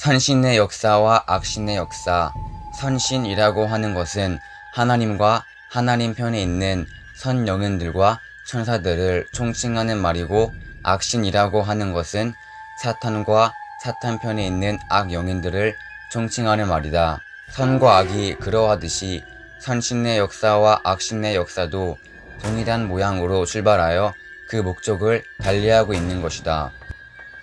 선신의 역사와 악신의 역사. 선신이라고 하는 것은 하나님과 하나님 편에 있는 선 영혼들과 천사들을 총칭하는 말이고, 악신이라고 하는 것은 사탄과 사탄 편에 있는 악 영혼들을 총칭하는 말이다. 선과 악이 그러하듯이 선신의 역사와 악신의 역사도 동일한 모양으로 출발하여 그 목적을 달리하고 있는 것이다.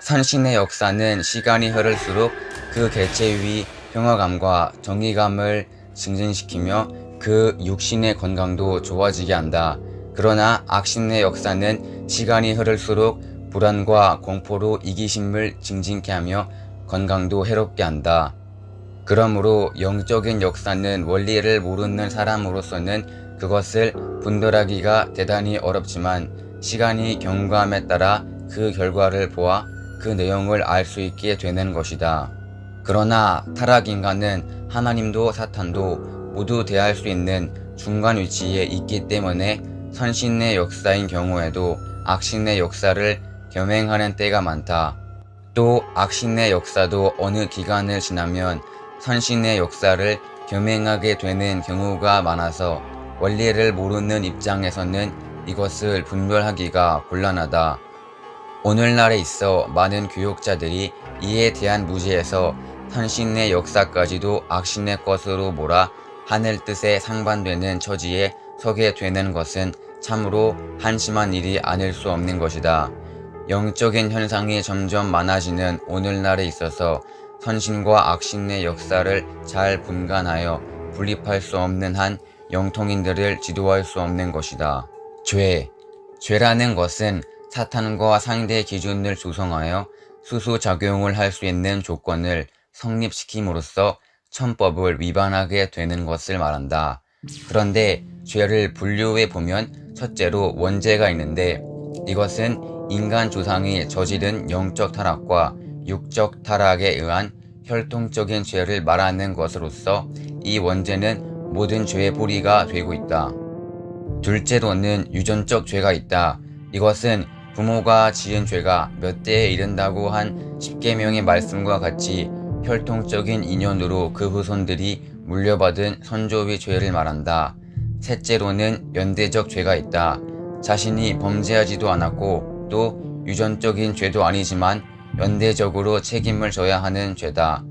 선신의 역사는 시간이 흐를수록 그 개체의 평화감과 정의감을 증진시키며 그 육신의 건강도 좋아지게 한다. 그러나 악신의 역사는 시간이 흐를수록 불안과 공포로 이기심을 증진케 하며 건강도 해롭게 한다. 그러므로 영적인 역사는 원리를 모르는 사람으로서는 그것을 분별하기가 대단히 어렵지만, 시간이 경과함에 따라 그 결과를 보아 그 내용을 알 수 있게 되는 것이다. 그러나 타락인간은 하나님도 사탄도 모두 대할 수 있는 중간 위치에 있기 때문에 선신의 역사인 경우에도 악신의 역사를 겸행하는 때가 많다. 또 악신의 역사도 어느 기간을 지나면 선신의 역사를 겸행하게 되는 경우가 많아서 원리를 모르는 입장에서는 이것을 분별하기가 곤란하다. 오늘날에 있어 많은 교육자들이 이에 대한 무지에서 선신의 역사까지도 악신의 것으로 몰아 하늘 뜻에 상반되는 처지에 서게 되는 것은 참으로 한심한 일이 아닐 수 없는 것이다. 영적인 현상이 점점 많아지는 오늘날에 있어서 선신과 악신의 역사를 잘 분간하여 분립할 수 없는 한 영통인들을 지도할 수 없는 것이다. 죄라는 것은 사탄과 상대 기준을 조성하여 수수작용을 할 수 있는 조건을 성립시킴으로써 천법을 위반하게 되는 것을 말한다. 그런데 죄를 분류해 보면 첫째로 원죄가 있는데, 이것은 인간 조상이 저지른 영적 타락과 육적 타락에 의한 혈통적인 죄를 말하는 것으로서 이 원죄는 모든 죄의 뿌리가 되고 있다. 둘째로는 유전적 죄가 있다. 이것은 부모가 지은 죄가 몇 대에 이른다고 한 십계명의 말씀과 같이 혈통적인 인연으로 그 후손들이 물려받은 선조의 죄를 말한다. 셋째로는 연대적 죄가 있다. 자신이 범죄하지도 않았고 또 유전적인 죄도 아니지만 연대적으로 책임을 져야 하는 죄다.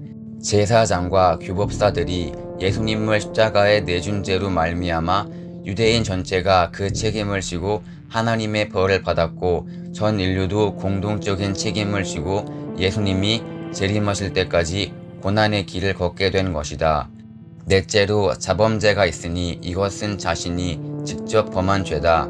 제사장과 규법사들이 예수님을 십자가에 내준 죄로 말미암아 유대인 전체가 그 책임을 지고 하나님의 벌을 받았고, 전 인류도 공동적인 책임을 지고 예수님이 재림하실 때까지 고난의 길을 걷게 된 것이다. 넷째로 자범죄가 있으니 이것은 자신이 직접 범한 죄다.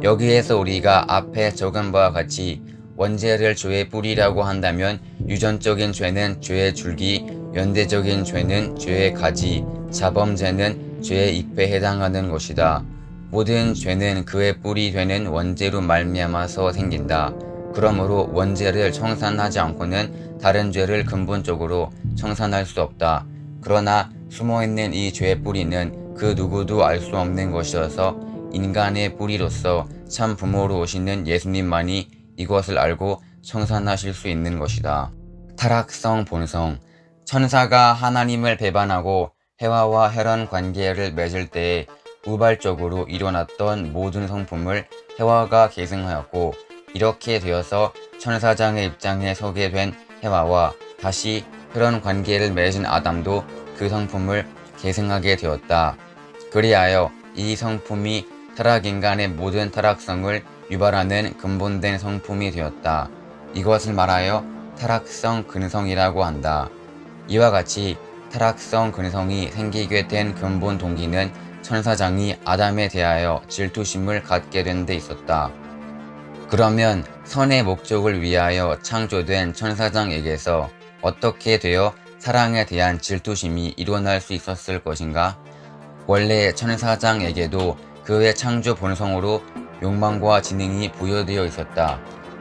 여기에서 우리가 앞에 적은 바와 같이 원죄를 죄의 뿌리라고 한다면 유전적인 죄는 죄의 줄기, 연대적인 죄는 죄의 가지, 자범죄는 죄의 잎에 해당하는 것이다. 모든 죄는 그의 뿌리 되는 원죄로 말미암아서 생긴다. 그러므로 원죄를 청산하지 않고는 다른 죄를 근본적으로 청산할 수 없다. 그러나 숨어있는 이 죄의 뿌리는 그 누구도 알 수 없는 것이어서 인간의 뿌리로서 참 부모로 오시는 예수님만이 이것을 알고 청산하실 수 있는 것이다. 타락성 본성. 천사가 하나님을 배반하고 해와와 혈연 관계를 맺을 때에 우발적으로 일어났던 모든 성품을 해와가 계승하였고, 이렇게 되어서 천사장의 입장에 서게 된 해와와 다시 혈연 관계를 맺은 아담도 그 성품을 계승하게 되었다. 그리하여 이 성품이 타락인간의 모든 타락성을 유발하는 근본된 성품이 되었다. 이것을 말하여 타락성 근성이라고 한다. 이와 같이 타락성 근성이 생기게 된 근본 동기는 천사장이 아담에 대하여 질투심을 갖게 된 데 있었다. 그러면 선의 목적을 위하여 창조된 천사장에게서 어떻게 되어 사랑에 대한 질투심이 일어날 수 있었을 것인가? 원래 천사장에게도 그의 창조 본성으로 욕망과 지능이 부여되어 있었다.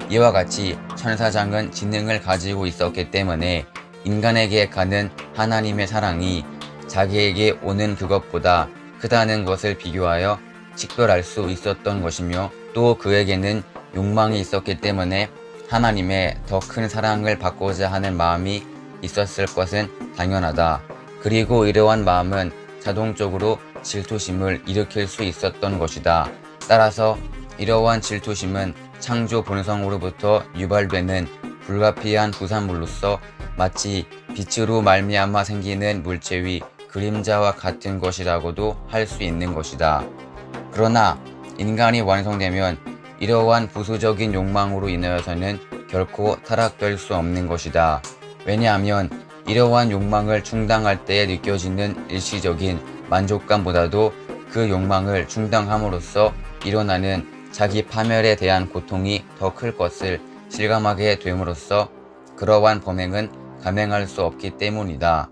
이와 같이 천사장은 지능을 가지고 있었기 때문에 인간에게 가는 하나님의 사랑이 자기에게 오는 그것보다 크다는 것을 비교하여 식별할 수 있었던 것이며, 또 그에게는 욕망이 있었기 때문에 하나님의 더 큰 사랑을 받고자 하는 마음이 있었을 것은 당연하다. 그리고 이러한 마음은 자동적으로 질투심을 일으킬 수 있었던 것이다. 따라서 이러한 질투심은 창조 본성으로부터 유발되는 불가피한 부산물로서 마치 빛으로 말미암아 생기는 물체의 그림자와 같은 것이라고도 할 수 있는 것이다. 그러나 인간이 완성되면 이러한 부수적인 욕망으로 인하여서는 결코 타락될 수 없는 것이다. 왜냐하면 이러한 욕망을 충당할 때에 느껴지는 일시적인 만족감보다도 그 욕망을 충당함으로써 일어나는 자기 파멸에 대한 고통이 더 클 것을 실감하게 됨으로써 그러한 범행은 감행할 수 없기 때문이다.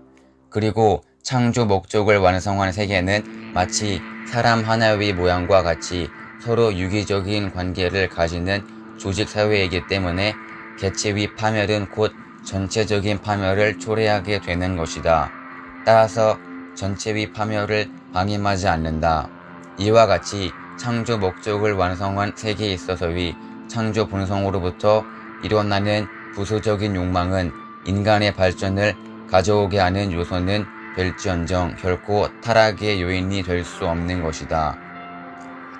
그리고 창조 목적을 완성한 세계는 마치 사람 하나의 모양과 같이 서로 유기적인 관계를 가지는 조직 사회이기 때문에 개체의 파멸은 곧 전체적인 파멸을 초래하게 되는 것이다. 따라서 전체의 파멸을 방임하지 않는다. 이와 같이 창조 목적을 완성한 세계에 있어서의 창조 본성으로부터 일어나는 부수적인 욕망은 인간의 발전을 가져오게 하는 요소는 될지언정 결코 타락의 요인이 될 수 없는 것이다.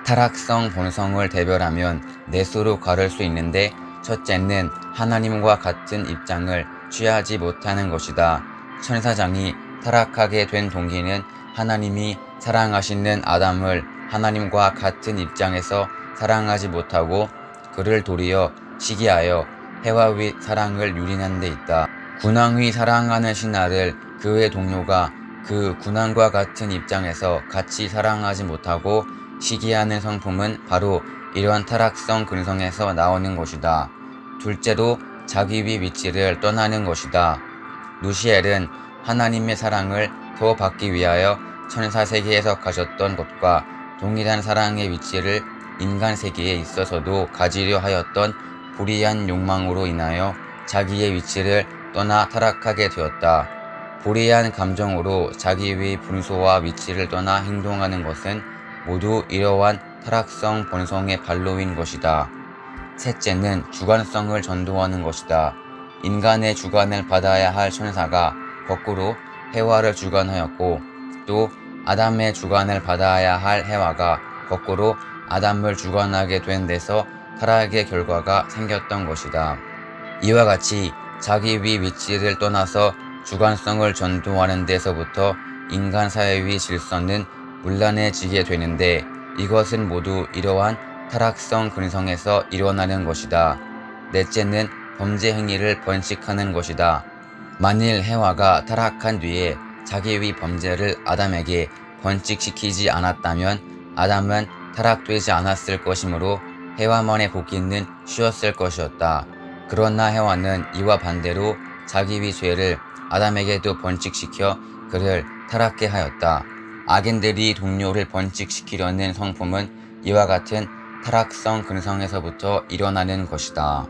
타락성 본성을 대별하면 넷으로 가를 수 있는데, 첫째는 하나님과 같은 입장을 취하지 못하는 것이다. 천사장이 타락하게 된 동기는 하나님이 사랑하시는 아담을 하나님과 같은 입장에서 사랑하지 못하고 그를 도리어 시기하여 해와의 사랑을 유린한 데 있다. 군왕이 사랑하는 신하를 그의 동료가 그 군왕과 같은 입장에서 같이 사랑하지 못하고 시기하는 성품은 바로 이러한 타락성 근성에서 나오는 것이다. 둘째로 자기의 위치를 떠나는 것이다. 누시엘은 하나님의 사랑을 더 받기 위하여 천사 세계에서 가졌던 것과 동일한 사랑의 위치를 인간 세계에 있어서도 가지려 하였던 불의한 욕망으로 인하여 자기의 위치를 떠나 타락하게 되었다. 불의한 감정으로 자기의 분수와 위치를 떠나 행동하는 것은 모두 이러한 타락성 본성의 발로인 것이다. 셋째는 주관성을 전도하는 것이다. 인간의 주관을 받아야 할 천사가 거꾸로 해와를 주관하였고, 또 아담의 주관을 받아야 할 해와가 거꾸로 아담을 주관하게 된 데서 타락의 결과가 생겼던 것이다. 이와 같이 자기의 위치를 떠나서 주관성을 전도하는 데서부터 인간 사회의 질서는 문란해지게 되는데, 이것은 모두 이러한 타락성 근성에서 일어나는 것이다. 넷째는 범죄 행위를 번식하는 것이다. 만일 해와가 타락한 뒤에 자기의 범죄를 아담에게 번식시키지 않았다면 아담은 타락되지 않았을 것이므로 해와만의 복귀는 쉬웠을 것이었다. 그러나 해와는 이와 반대로 자기의 죄를 아담에게도 번식시켜 그를 타락케 하였다. 악인들이 동료를 번식시키려는 성품은 이와 같은 타락성 근성에서부터 일어나는 것이다.